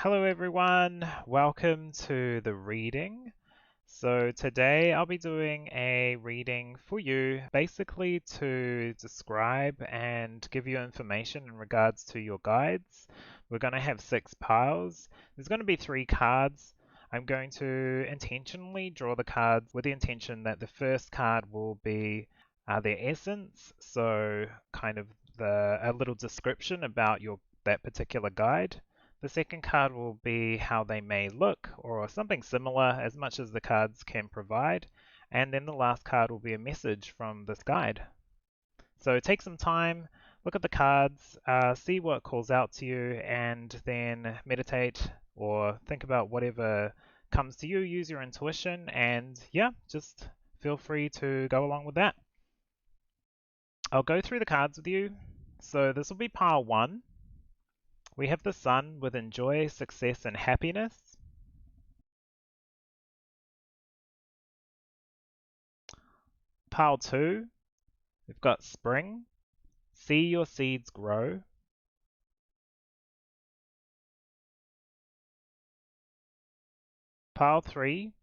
Hello everyone, welcome to the reading. So today I'll be doing a reading for you, basically to describe and give you information in regards to your guides. We're going to have 6 piles. There's going to be 3 cards. I'm going to intentionally draw the cards with the intention that the first card will be their essence, so kind of a little description about that particular guide. The second card will be how they may look, or something similar as much as the cards can provide. And then the last card will be a message from this guide. So take some time, look at the cards, see what calls out to you, and then meditate or think about whatever comes to you. Use your intuition, and yeah, just feel free to go along with that. I'll go through the cards with you. So this will be pile 1. We have the Sun with enjoy, success, and happiness. Pile 2, we've got Spring, see your seeds grow. Pile 3,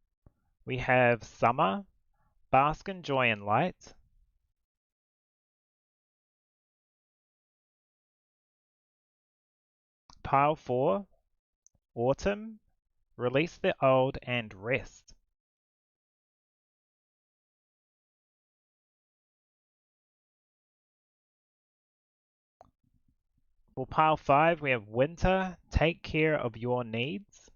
we have Summer, bask in joy and light. Pile 4, Autumn, release the old and rest. For pile 5, we have Winter, take care of your needs.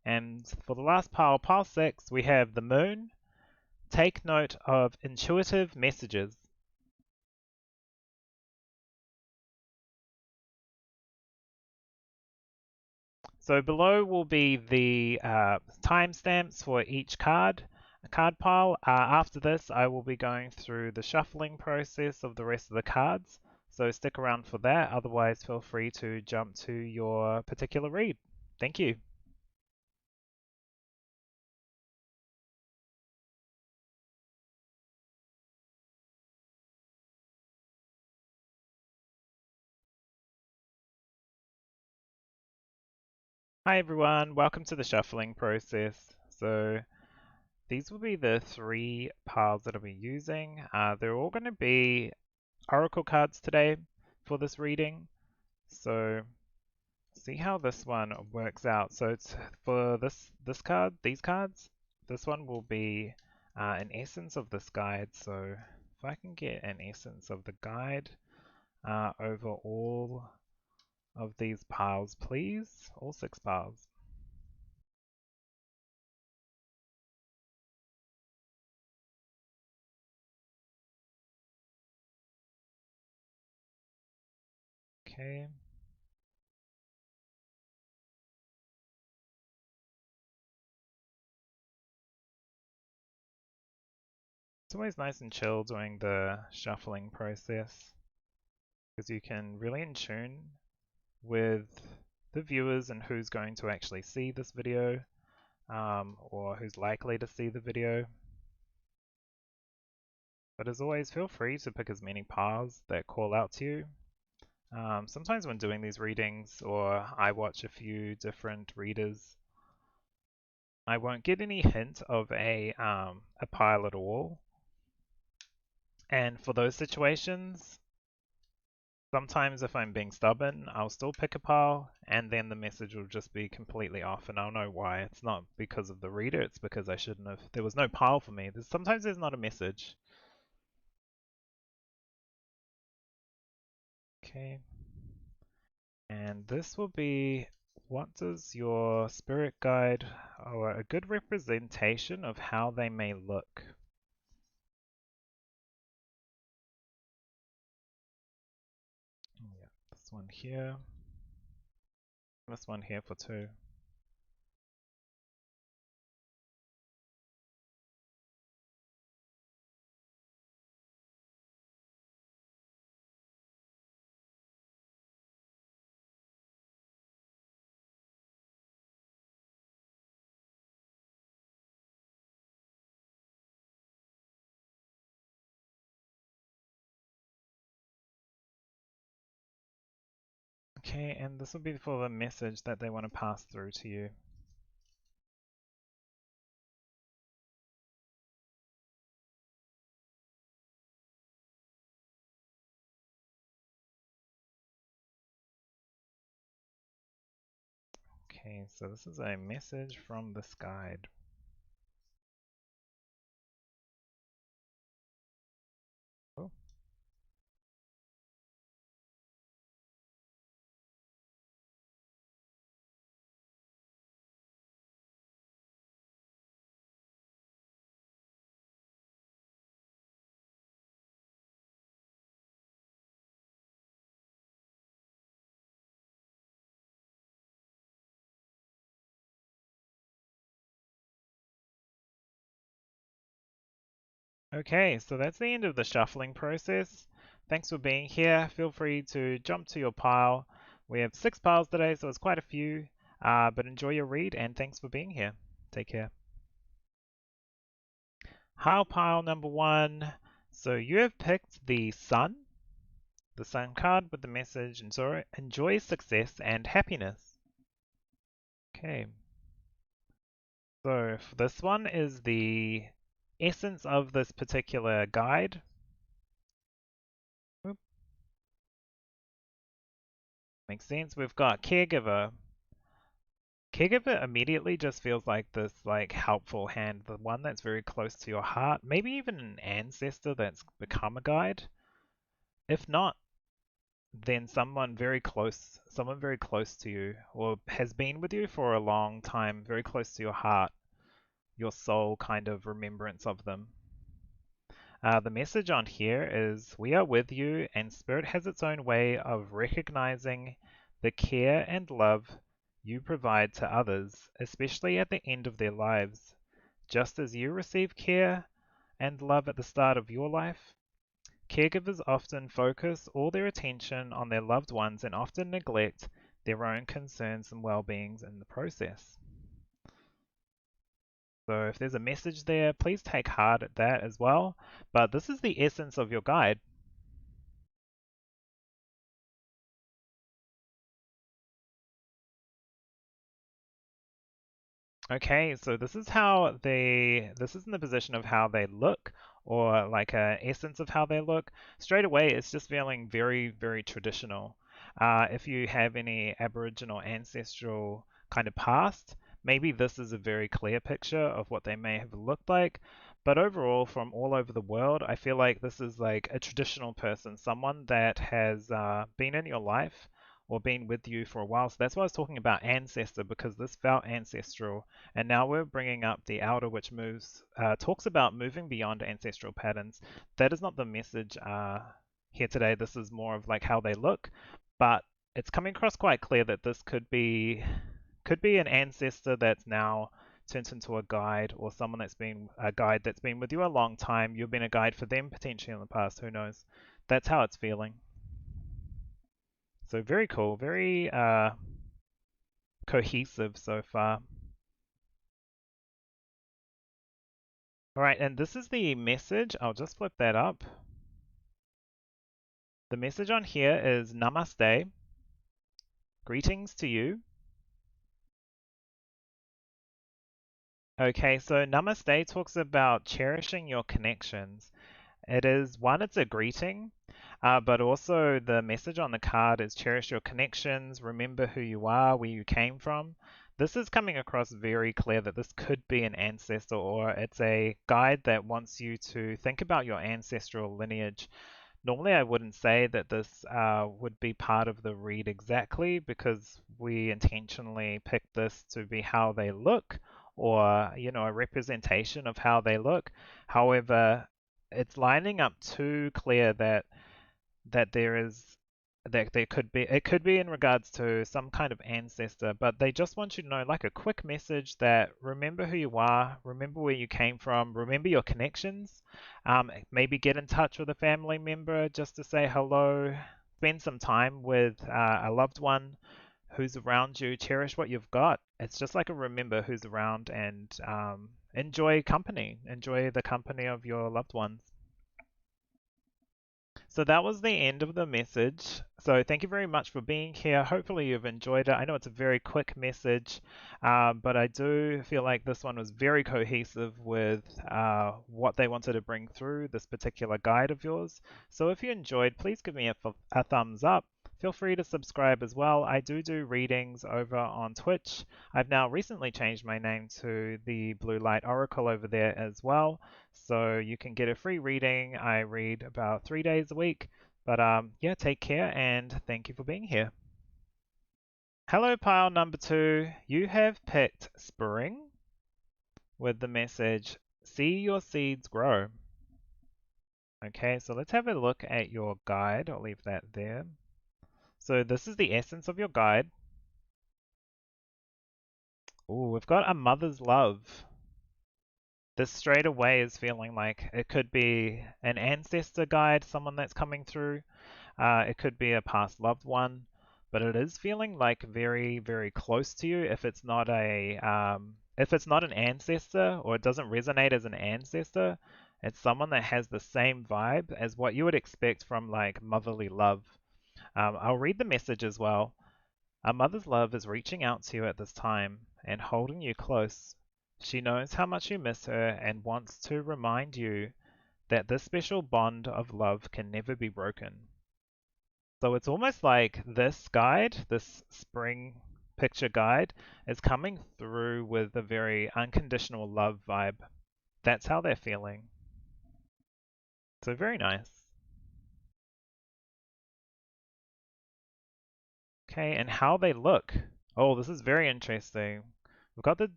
And for the last pile, pile 6, we have the Moon, take note of intuitive messages. So below will be the timestamps for each card pile. After this, I will be going through the shuffling process of the rest of the cards. So stick around for that. Otherwise, feel free to jump to your particular read. Thank you. Hi everyone, welcome to the shuffling process. So these will be the 3 piles that I'll be using. They're all going to be oracle cards today for this reading. So see how this one works out. So it's for these cards, this one will be an essence of this guide. So if I can get an essence of the guide over all of these piles, please, all 6 piles. Okay. It's always nice and chill doing the shuffling process because you can really in tune with the viewers and who's going to actually see this video or who's likely to see the video. But as always, feel free to pick as many piles that call out to you. Sometimes when doing these readings, or I watch a few different readers, I won't get any hint of a pile at all. And for those situations, sometimes if I'm being stubborn, I'll still pick a pile, and then the message will just be completely off, and I'll know why. It's not because of the reader, it's because I shouldn't have. There was no pile for me. Sometimes there's not a message. Okay. And this will be, what does your spirit guide, or a good representation of how they may look? Yeah, this one here. This one here for 2. Okay, and this will be for the message that they want to pass through to you. Okay, so this is a message from this guide. Oh. Okay, so that's the end of the shuffling process. Thanks for being here. Feel free to jump to your pile. We have 6 piles today, so it's quite a few. But enjoy your read and thanks for being here. Take care. Pile number 1. So you have picked the Sun card with the message enjoy success and happiness. Okay, so this one is the essence of this particular guide. Oop, makes sense. We've got caregiver. Caregiver immediately just feels like this helpful hand, the one that's very close to your heart, maybe even an ancestor that's become a guide. If not, then someone very close to you or has been with you for a long time, very close to your heart, your soul kind of remembrance of them. The message on here is we are with you, and Spirit has its own way of recognizing the care and love you provide to others, especially at the end of their lives. Just as you receive care and love at the start of your life, caregivers often focus all their attention on their loved ones and often neglect their own concerns and well beings in the process. So if there's a message there, please take heart at that as well. But this is the essence of your guide. Okay, so this is in the position of how they look, or like a essence of how they look. Straight away, it's just feeling very, very traditional. If you have any Aboriginal ancestral kind of past, maybe this is a very clear picture of what they may have looked like. But overall, from all over the world, I feel like this is like a traditional person, someone that has been in your life or been with you for a while. So that's why I was talking about ancestor, because this felt ancestral. And now we're bringing up the outer, which talks about moving beyond ancestral patterns. That is not the message here today. This is more of like how they look, but it's coming across quite clear that this could be an ancestor that's now turned into a guide, or someone that's been a guide that's been with you a long time. You've been a guide for them potentially in the past. Who knows? That's how it's feeling. So very cool, very cohesive so far. All right, and this is the message. I'll just flip that up. The message on here is Namaste. Greetings to you. Okay, so Namaste talks about cherishing your connections. It's a greeting, but also the message on the card is cherish your connections, remember who you are, where you came from. This is coming across very clear that this could be an ancestor, or it's a guide that wants you to think about your ancestral lineage. Normally, I wouldn't say that this would be part of the read exactly, because we intentionally picked this to be how they look, or a representation of how they look. However, it's lining up too clear that there is that there could be it could be in regards to some kind of ancestor, but they just want you to know, like a quick message, that remember who you are, remember where you came from, remember your connections. Maybe get in touch with a family member just to say hello, spend some time with a loved one who's around you, cherish what you've got. It's just like a remember who's around, and enjoy the company of your loved ones. So that was the end of the message. So thank you very much for being here. Hopefully you've enjoyed it. I know it's a very quick message, but I do feel like this one was very cohesive with what they wanted to bring through this particular guide of yours. So if you enjoyed, please give me a thumbs up. Feel free to subscribe as well. I do readings over on Twitch. I've now recently changed my name to the Blue Light Oracle over there as well. So you can get a free reading. I read about 3 days a week. But yeah, take care and thank you for being here. Hello, pile number 2. You have picked spring with the message, see your seeds grow. Okay, so let's have a look at your guide. I'll leave that there. So this is the essence of your guide. Oh, we've got a mother's love. This straight away is feeling like it could be an ancestor guide, someone that's coming through. It could be a past loved one, but it is feeling like very, very close to you. If it's not an ancestor or it doesn't resonate as an ancestor, it's someone that has the same vibe as what you would expect from like motherly love. I'll read the message as well. A mother's love is reaching out to you at this time and holding you close. She knows how much you miss her and wants to remind you that this special bond of love can never be broken. So it's almost like this guide, this spring picture guide, is coming through with a very unconditional love vibe. That's how they're feeling. So very nice. Okay, and how they look. Oh, this is very interesting. We've got the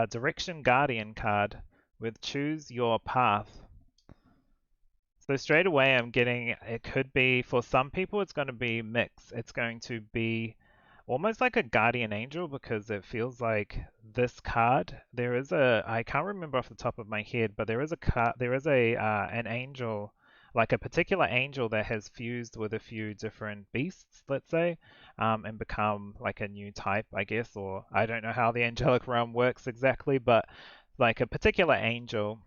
Direction Guardian card with Choose Your Path. So straight away I'm getting, it could be, for some people it's going to be mixed. It's going to be almost like a guardian angel because it feels like this card, there is a, I can't remember off the top of my head, but there is a card, there is a an angel, like a particular angel that has fused with a few different beasts, let's say, and become like a new type, I guess, or I don't know how the angelic realm works exactly, but like a particular angel.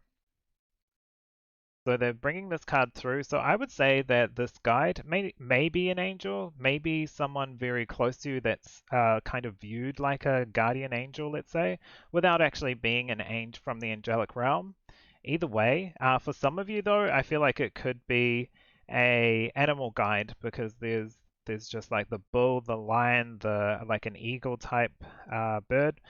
So they're bringing this card through. So I would say that this guide may be an angel, maybe someone very close to you that's kind of viewed like a guardian angel, let's say, without actually being an angel from the angelic realm. Either way, for some of you though, I feel like it could be a animal guide because there's just like the bull, the lion, the like an eagle type bird.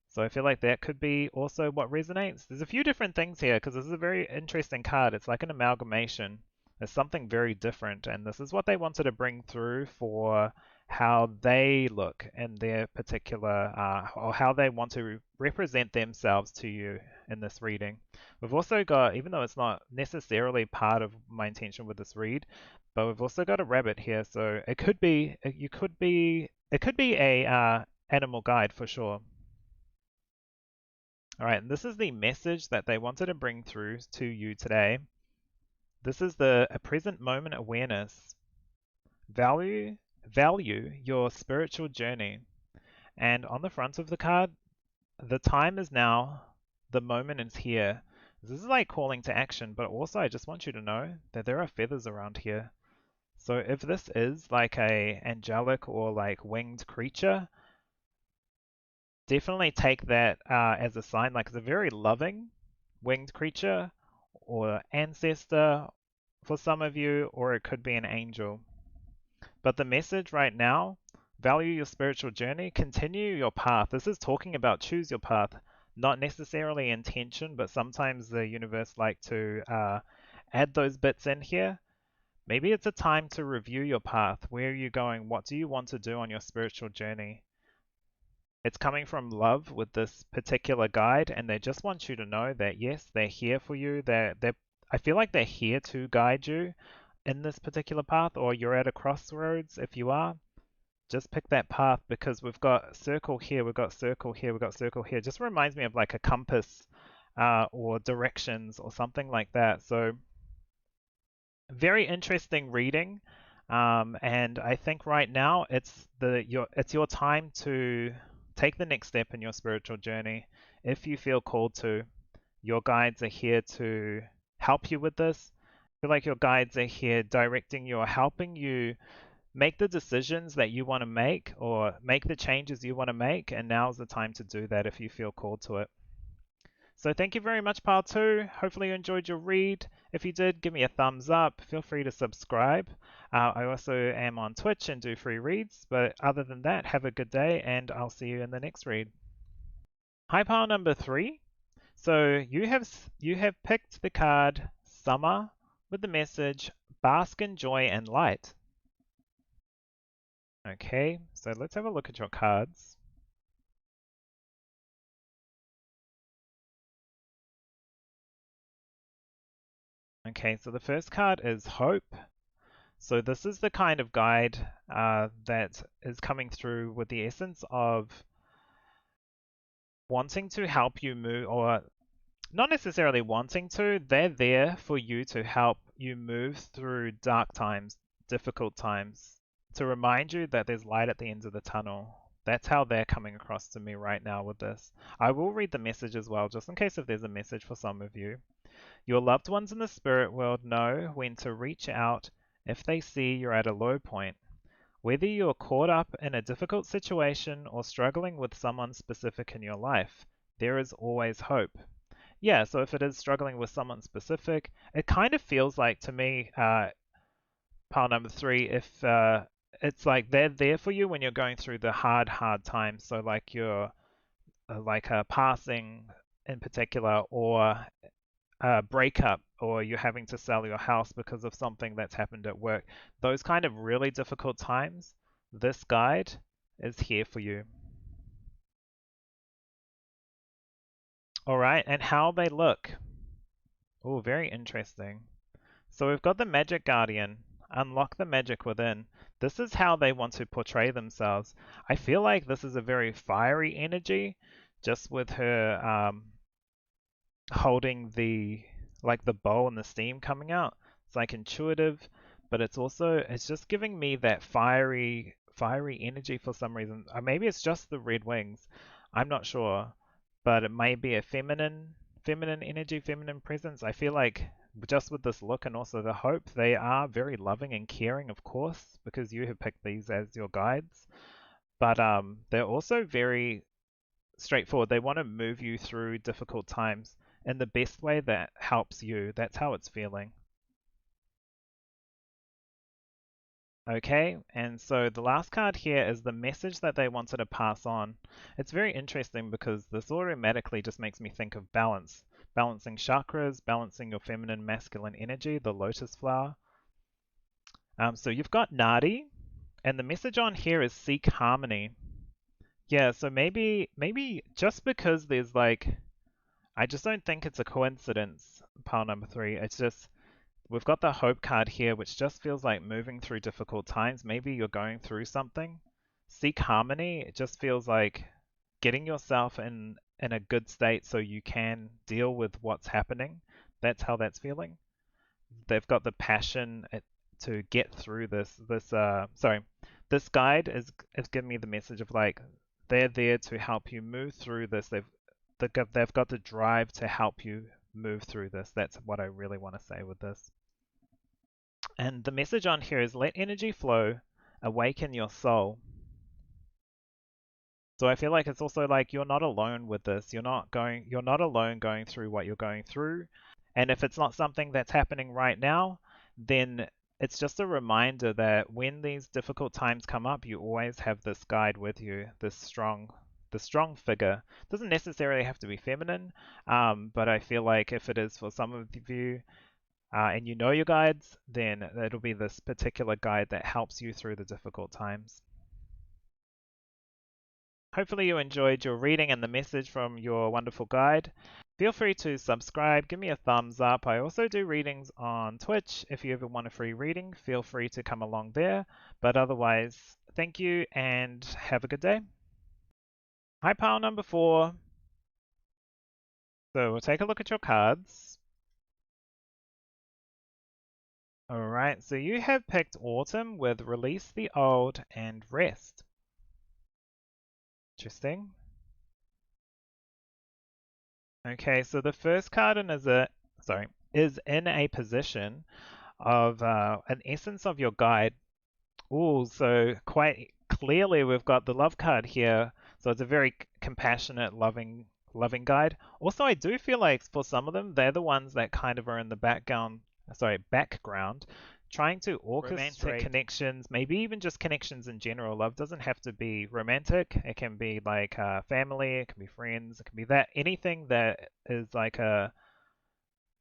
So I feel like that could be also what resonates. There's a few different things here because this is a very interesting card. It's like an amalgamation. There's something very different, and this is what they wanted to bring through for how they look in their particular, or how they want to represent themselves to you in this reading. We've also got, even though it's not necessarily part of my intention with this read, but we've also got a rabbit here, so it could be, it could be a animal guide for sure. All right, and this is the message that they wanted to bring through to you today. This is the a present moment awareness. Value your spiritual journey. And on the front of the card, the time is now, the moment is here. This is like calling to action, but also I just want you to know that there are feathers around here. So if this is like a angelic or like winged creature, definitely take that as a sign. Like it's a very loving winged creature or ancestor for some of you, or it could be an angel. But the message right now, value your spiritual journey, continue your path. This is talking about choose your path, not necessarily intention, but sometimes the universe like to add those bits in here. Maybe it's a time to review your path. Where are you going? What do you want to do on your spiritual journey? It's coming from love with this particular guide, and they just want you to know that yes, they're here for you. I feel like they're here to guide you in this particular path, or you're at a crossroads. If you are, just pick that path because we've got circle here, we've got circle here, we've got circle here. It just reminds me of like a compass or directions or something like that. So very interesting reading. And I think right now it's your time to take the next step in your spiritual journey. If you feel called to, your guides are here to help you with this. feel like your guides are here directing you or helping you make the decisions that you want to make or make the changes you want to make, and now's the time to do that if you feel called to it. So thank you very much, Pile 2. Hopefully you enjoyed your read. If you did, give me a thumbs up. Feel free to subscribe. I also am on Twitch and do free reads. But other than that, have a good day, and I'll see you in the next read. Hi, Pile number 3. So you have picked the card Summer with the message Bask in Joy and Light. Okay, so let's have a look at your cards. Okay, so the first card is Hope. So this is the kind of guide that is coming through with the essence of wanting to help you move, or not necessarily wanting to, they're there for you to help you move through dark times, difficult times, to remind you that there's light at the end of the tunnel. That's how they're coming across to me right now with this. I will read the message as well, just in case if there's a message for some of you. Your loved ones in the spirit world know when to reach out if they see you're at a low point. Whether you're caught up in a difficult situation or struggling with someone specific in your life, there is always hope. Yeah, so if it is struggling with someone specific, it kind of feels like to me, pile number 3, if it's like they're there for you when you're going through the hard times. So like you're like a passing in particular, or breakup, or you're having to sell your house because of something that's happened at work, those kind of really difficult times, this guide is here for you. All right, and how they look. Oh, very interesting. So we've got the Magic Guardian. Unlock the magic within. This is how they want to portray themselves. I feel like this is a very fiery energy, just with her holding the bowl and the steam coming out. It's like intuitive, but it's just giving me that fiery energy for some reason. Maybe it's just the red wings. I'm not sure, but it may be a feminine energy, feminine presence. I feel like just with this look and also the hope, they are very loving and caring, of course, because you have picked these as your guides. But they're also very straightforward. They want to move you through difficult times in the best way that helps you. That's how it's feeling. Okay, and so the last card here is the message that they wanted to pass on. It's very interesting because this automatically just makes me think of balance. Balancing chakras, balancing your feminine, masculine energy, the lotus flower. So you've got Nadi, and the message on here is seek harmony. Yeah, so maybe just because there's like, I just don't think it's a coincidence, pile number 3. It's just, we've got the hope card here, which just feels like moving through difficult times. Maybe you're going through something. Seek harmony, it just feels like getting yourself in a good state so you can deal with what's happening. That's how that's feeling. They've got the passion to get through this. This guide is giving me the message of like they're there to help you move through this. They've got the drive to help you move through this. That's what I really want to say with this. And the message on here is let energy flow, awaken your soul. So I feel like it's also like you're not alone with this. You're not alone going through what you're going through. And if it's not something that's happening right now, then it's just a reminder that when these difficult times come up, you always have this guide with you, the strong figure. Doesn't necessarily have to be feminine, but I feel like if it is for some of you, and you know your guides, then it'll be this particular guide that helps you through the difficult times. Hopefully you enjoyed your reading and the message from your wonderful guide. Feel free to subscribe, give me a thumbs up. I also do readings on Twitch. If you ever want a free reading, feel free to come along there. But otherwise, thank you and have a good day. Hi, pile number 4. So we'll take a look at your cards. Alright, so you have picked Autumn with Release the Old and Rest. Interesting. Okay, so the first card is sorry. is in a position of an essence of your guide. Oh, so quite clearly we've got the love card here. So it's a very compassionate, loving guide. Also, I do feel like for some of them, they're the ones that kind of are in the background, trying to orchestrate Romantic. connections, maybe even just connections in general. Love doesn't have to be romantic. It can be like family, it can be friends, it can be that anything that is like a,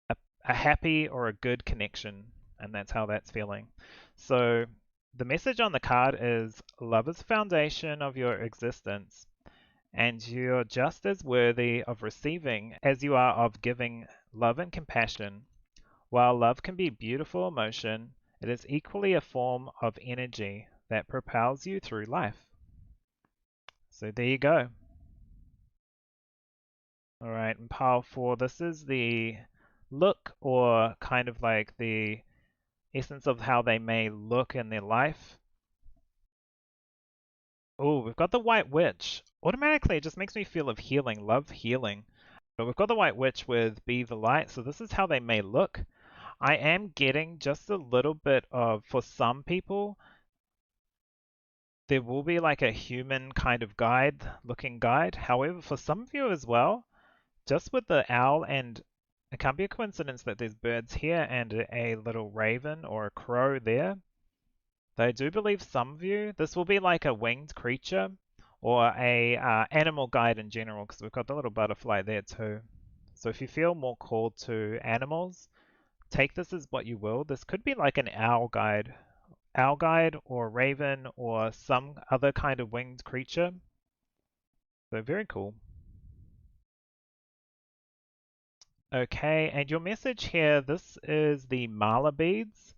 a happy or a good connection, and that's how that's feeling. So the message on the card is love is the foundation of your existence, and you're just as worthy of receiving as you are of giving love and compassion. While love can be beautiful emotion, it is equally a form of energy that propels you through life. So there you go. All right, and pile four, this is the look or kind of like the essence of how they may look in their life. Oh, we've got the White Witch. Automatically, it just makes me feel of healing, love healing. But we've got the White Witch with Be the Light, so this is how they may look. I am getting just a little bit of, for some people, there will be like a human kind of looking guide. However, for some of you as well, just with the owl, and it can't be a coincidence that there's birds here and a little raven or a crow there. I do believe some of you, this will be like a winged creature or a animal guide in general, because we've got the little butterfly there too. So if you feel more called to animals, take this as what you will. This could be like an owl guide or raven or some other kind of winged creature. So very cool. Okay, and your message here, this is the mala beads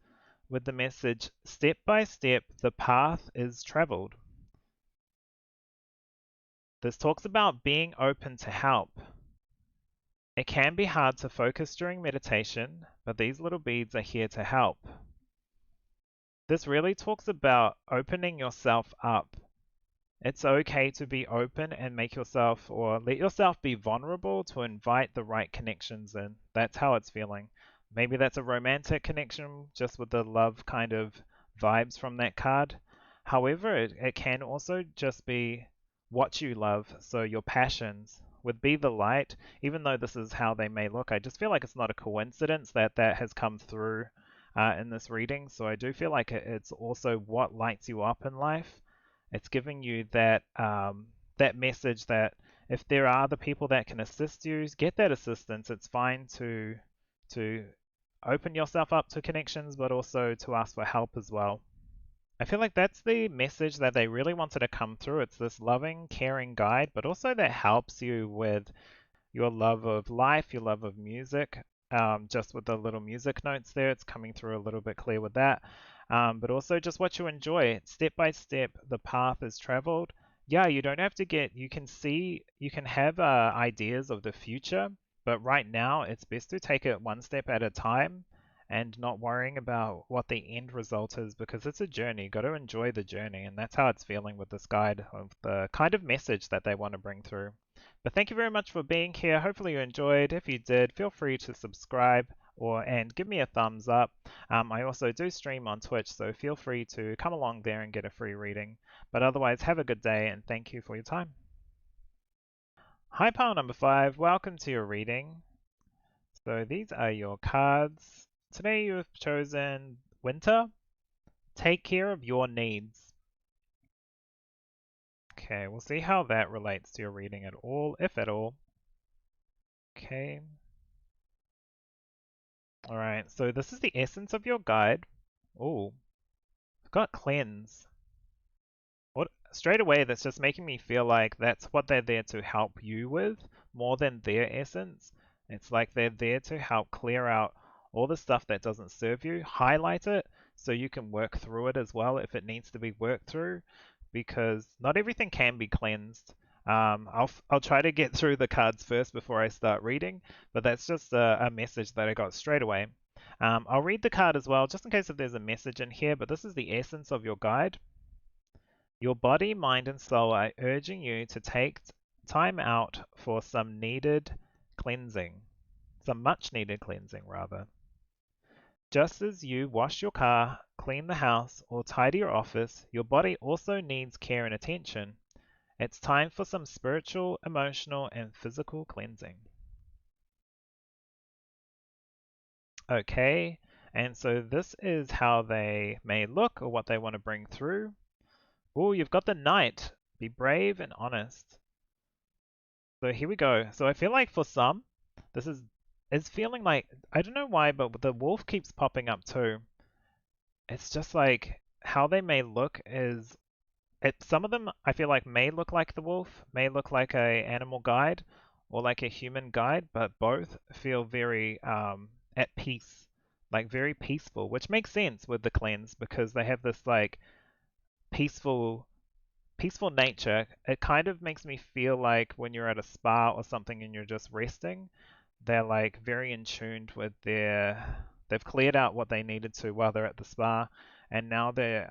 with the message, step by step, the path is traveled. This talks about being open to help. It can be hard to focus during meditation, but these little beads are here to help. This really talks about opening yourself up. It's okay to be open and make yourself or let yourself be vulnerable to invite the right connections in. That's how it's feeling. Maybe that's a romantic connection just with the love kind of vibes from that card. However, it can also just be what you love, so your passions. With Be the Light, even though this is how they may look, I just feel like it's not a coincidence that that has come through in this reading. So I do feel like it's also what lights you up in life. It's giving you that message that if there are the people that can assist you, get that assistance. It's fine to open yourself up to connections, but also to ask for help as well. I feel like that's the message that they really wanted to come through. It's this loving, caring guide, but also that helps you with your love of life, your love of music. Just with the little music notes there, it's coming through a little bit clear with that. But also just what you enjoy. Step by step, the path is traveled. Yeah, you don't have to you can see, you can have ideas of the future, but right now it's best to take it one step at a time and not worrying about what the end result is because it's a journey. You got to enjoy the journey, and that's how it's feeling with this guide of the kind of message that they want to bring through. But thank you very much for being here. Hopefully you enjoyed. If you did, feel free to subscribe and give me a thumbs up. I also do stream on Twitch, so feel free to come along there and get a free reading. But otherwise, have a good day and thank you for your time. Hi, pile number 5. Welcome to your reading. So these are your cards. Today you have chosen Winter. Take care of your needs. Okay, we'll see how that relates to your reading at all, if at all. Okay. Alright, so this is the essence of your guide. Oh, I've got cleanse. What straight away that's just making me feel like that's what they're there to help you with more than their essence. It's like they're there to help clear out all the stuff that doesn't serve you, highlight it so you can work through it as well if it needs to be worked through, because not everything can be cleansed. I'll try to get through the cards first before I start reading, but that's just a message that I got straight away. I'll read the card as well, just in case if there's a message in here, but this is the essence of your guide. Your body, mind, and soul are urging you to take time out for some needed cleansing. some much needed cleansing rather. Just as you wash your car, clean the house, or tidy your office, your body also needs care and attention. It's time for some spiritual, emotional, and physical cleansing. Okay, and so this is how they may look or what they want to bring through. Oh, you've got the knight. Be brave and honest. So here we go. So I feel like for some, this is it's feeling like I don't know why, but the wolf keeps popping up too. It's just like how they may look is some of them I feel like may look like the wolf, may look like a animal guide or like a human guide, but both feel very at peace, like very peaceful, which makes sense with the cleanse because they have this like peaceful peaceful nature. It kind of makes me feel like when you're at a spa or something and you're just resting, they're like very in tune with they've cleared out what they needed to while they're at the spa, and now they're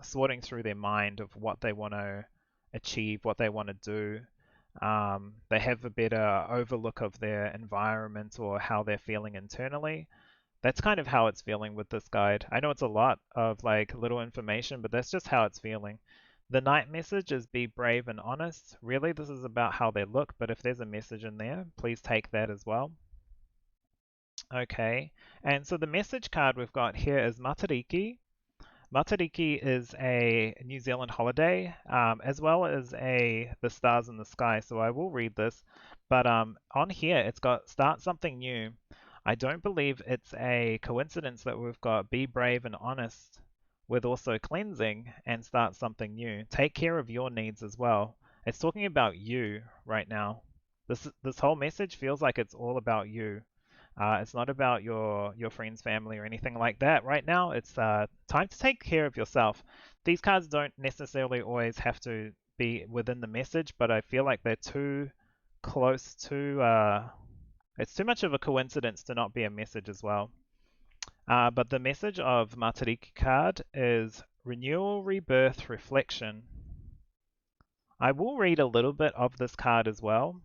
sorting through their mind of what they want to achieve, what they want to do. They have a better overlook of their environment or how they're feeling internally. That's kind of how it's feeling with this guide. I know it's a lot of like little information, but that's just how it's feeling. The night message is be brave and honest. Really, this is about how they look, but if there's a message in there, please take that as well. Okay, and so the message card we've got here is Matariki. Matariki is a New Zealand holiday, as well as the stars in the sky. So I will read this, but on here it's got start something new. I don't believe it's a coincidence that we've got be brave and honest with also cleansing and start something new. Take care of your needs as well. It's talking about you right now. This whole message feels like it's all about you. It's not about your friends, family, or anything like that. Right now, it's time to take care of yourself. These cards don't necessarily always have to be within the message, but I feel like they're too close to. It's too much of a coincidence to not be a message as well. But the message of Matariki card is renewal, rebirth, reflection. I will read a little bit of this card as well.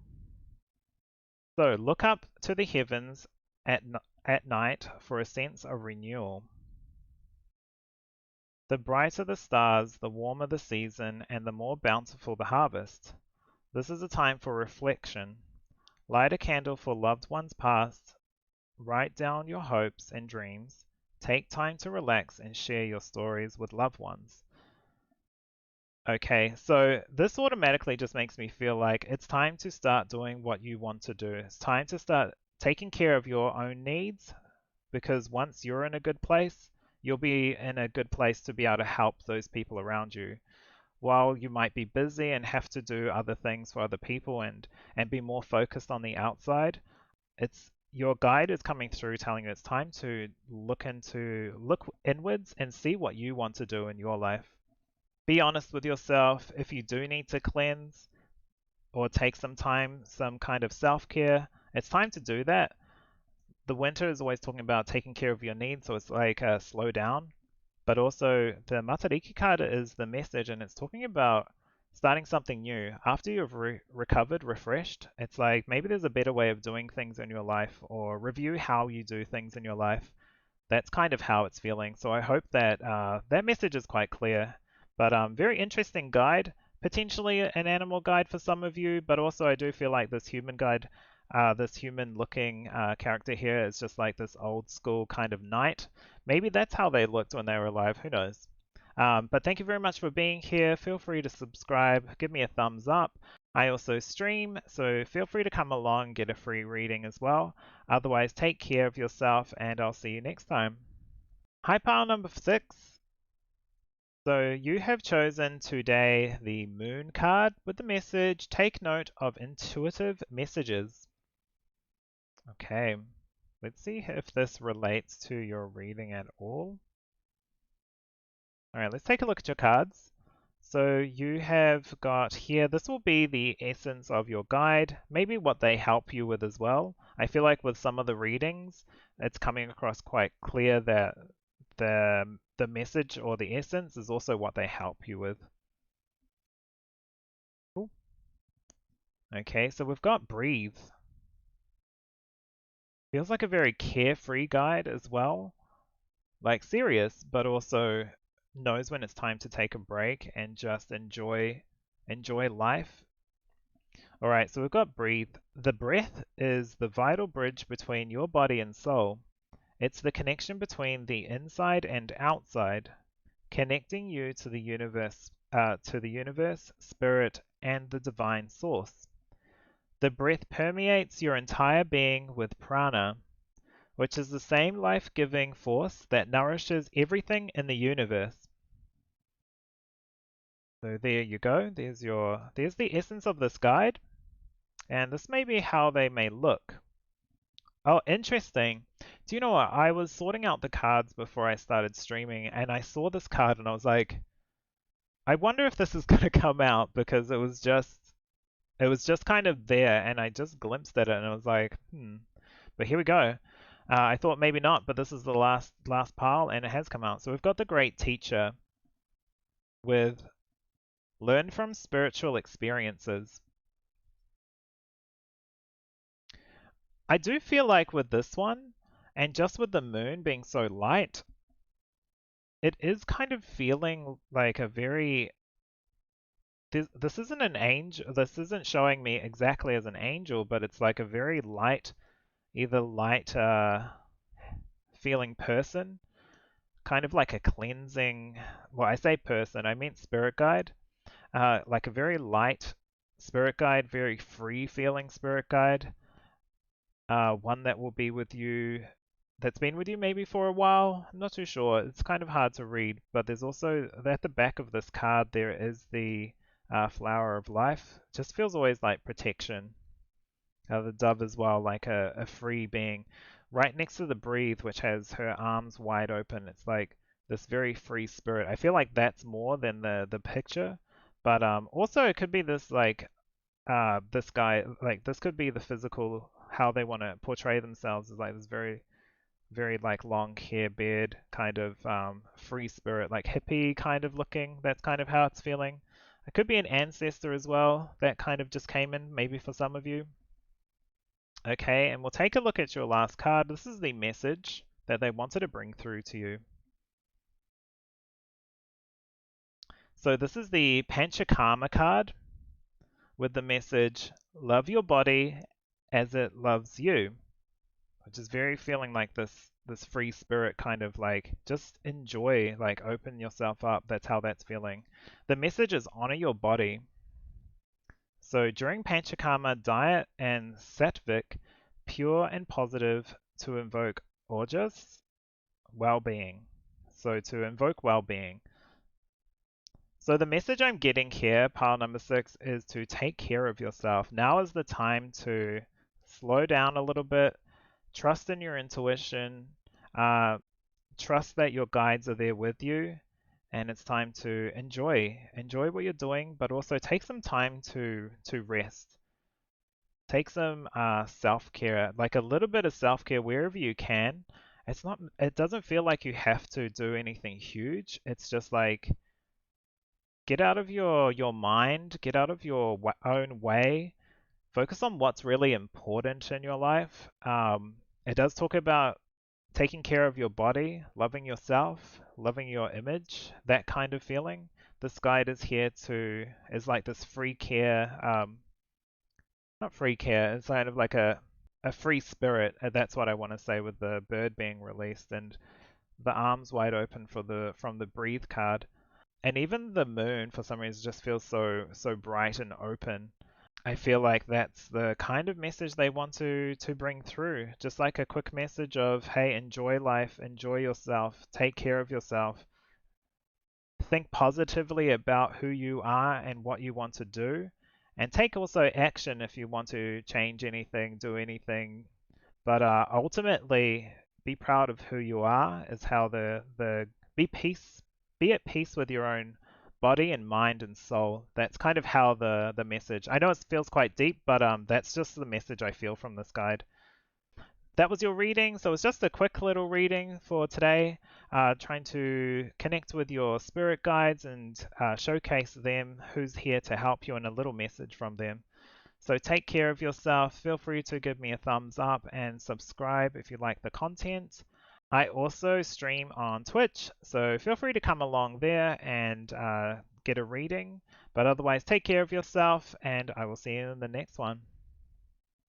So look up to the heavens at night for a sense of renewal. The brighter the stars, the warmer the season, and the more bountiful the harvest. This is a time for reflection. Light a candle for loved ones past, write down your hopes and dreams, take time to relax and share your stories with loved ones. Okay, so this automatically just makes me feel like it's time to start doing what you want to do. It's time to start taking care of your own needs because once you're in a good place, you'll be in a good place to be able to help those people around you. While you might be busy and have to do other things for other people and be more focused on the outside, it's your guide is coming through telling you it's time to look inwards and see what you want to do in your life. Be honest with yourself. If you do need to cleanse or take some time, some kind of self-care, it's time to do that. The winter is always talking about taking care of your needs, so it's like slow down. But also, the Matariki card is the message, and it's talking about starting something new. After you've recovered, refreshed, it's like maybe there's a better way of doing things in your life, or review how you do things in your life. That's kind of how it's feeling. So I hope that that message is quite clear. But very interesting guide, potentially an animal guide for some of you, but also I do feel like this human guide, this human-looking character here is just like this old school kind of knight. Maybe that's how they looked when they were alive. Who knows? But thank you very much for being here. Feel free to subscribe, give me a thumbs up. I also stream, so feel free to come along, get a free reading as well. Otherwise, take care of yourself, and I'll see you next time. Hi, pile number 6. So you have chosen today the Moon card with the message, take note of intuitive messages. Okay, let's see if this relates to your reading at all. All right, let's take a look at your cards. So you have got here, this will be the essence of your guide, maybe what they help you with as well. I feel like with some of the readings, it's coming across quite clear that the message or the essence is also what they help you with. Cool. Okay, so we've got breathe. Feels like a very carefree guide as well. Like serious, but also knows when it's time to take a break and just enjoy life. All right, so we've got breathe. The breath is the vital bridge between your body and soul. It's the connection between the inside and outside, connecting you to the universe, spirit, and the divine source. The breath permeates your entire being with prana, which is the same life-giving force that nourishes everything in the universe. So there you go. There's the essence of this guide, and this may be how they may look. Oh, interesting. Do you know what? I was sorting out the cards before I started streaming, and I saw this card, and I was like, I wonder if this is going to come out because it was just kind of there, and I just glimpsed at it, and I was like, hmm. But here we go. I thought maybe not, but this is the last pile, and it has come out. So we've got the great teacher with learn from spiritual experiences. I do feel like with this one, and just with the moon being so light, it is kind of feeling like a very. This isn't an angel. This isn't showing me exactly as an angel, but it's like a very light, either light feeling person, kind of like a cleansing. Well, I say person, I mean spirit guide. Like a very light spirit guide, very free feeling spirit guide. One that will be with you, that's been with you maybe for a while. I'm not too sure. It's kind of hard to read, but there's also at the back of this card there is the flower of life. Just feels always like protection. The dove as well, like a free being. Right next to the breathe, which has her arms wide open. It's like this very free spirit. I feel like that's more than the picture. But also it could be this like this guy, like this could be the physical, how they want to portray themselves as like this very very like long hair beard kind of free spirit, like hippie kind of looking. That's kind of how it's feeling. It could be an ancestor as well that kind of just came in maybe for some of you. Okay, and we'll take a look at your last card. This is the message that they wanted to bring through to you. So this is the Panchakarma card with the message, love your body as it loves you, which is very feeling like this free spirit kind of like just enjoy, like open yourself up. That's how that's feeling. The message is honor your body. So during Panchakarma, diet and sattvic, pure and positive to invoke ojas, well-being. So to invoke well-being. So the message I'm getting here, pile number 6, is to take care of yourself. Now is the time to slow down a little bit, trust in your intuition, uh, trust that your guides are there with you, and it's time to enjoy what you're doing, but also take some time to rest. Take some self-care, like a little bit of self-care wherever you can. It doesn't feel like you have to do anything huge. It's just like get out of your mind, get out of your own way, focus on what's really important in your life. It does talk about taking care of your body, loving yourself, loving your image, that kind of feeling. This guide is here is like this free care, not free care, it's kind of like a free spirit. That's what I want to say with the bird being released and the arms wide open from the breathe card. And even the moon for some reason just feels so bright and open. I feel like that's the kind of message they want to bring through. Just like a quick message of, hey, enjoy life, enjoy yourself, take care of yourself, think positively about who you are and what you want to do, and take also action if you want to change anything, do anything. But ultimately, be proud of who you are. Is how the be at peace with your own body and mind and soul. That's kind of how the message. I know it feels quite deep, but that's just the message I feel from this guide. That was your reading. So it's just a quick little reading for today, trying to connect with your spirit guides and showcase them, who's here to help you, and a little message from them. So take care of yourself. Feel free to give me a thumbs up and subscribe if you like the content. I also stream on Twitch, so feel free to come along there and get a reading. But otherwise, take care of yourself, and I will see you in the next one.